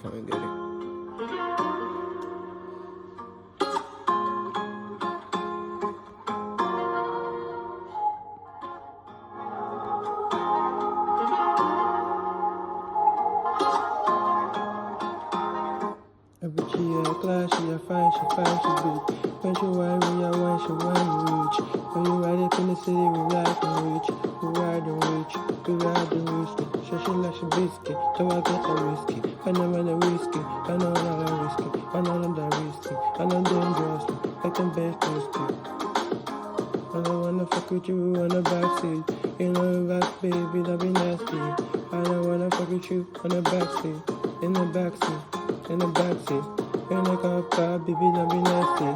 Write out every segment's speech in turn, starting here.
Come get it. Every she a class, she a fine, she beat. When she whine, we a whine, she whine, we reach. When you ride up in the city, we ride and reach. We ride and reach, we ride and reach. She like she biscuit, so I get a whiskey. I know when the whiskey, I know that I risky. I know them that risky, I know dangerous, like them best risky. I don't wanna fuck with you on the backseat. You know the back, baby, that be nasty. I don't wanna fuck with you on the backseat, in the backseat. In the backseat, in the car, baby, that be nasty.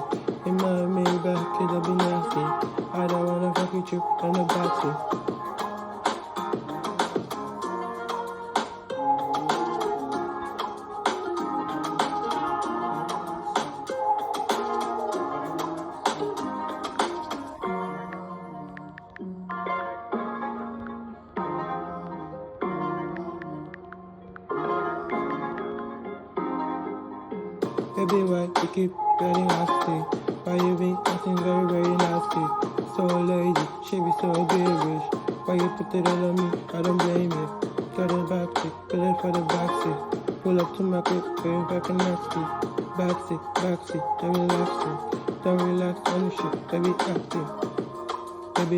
In my Maybach, kid, that be nasty. I don't wanna fuck with you in the backseat. Baby, why you keep getting nasty? Why you be acting very, very nasty? So lazy, she be so bearish. Why you put it all on me? I don't blame you. Got it backseat, put it for the backseat. Pull up to my crib, going back and nasty. Backseat, don't relax on the shit, baby active.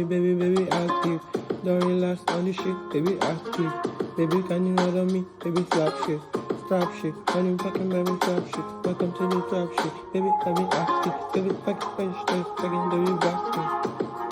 Baby active. Don't relax on the shit, baby active. Baby, can you hold on me? Baby, slap shit. Stop shit, when you fucking baby stop shit. Welcome to the top shit, baby, let me active. Baby, fucking finish this, fucking baby back.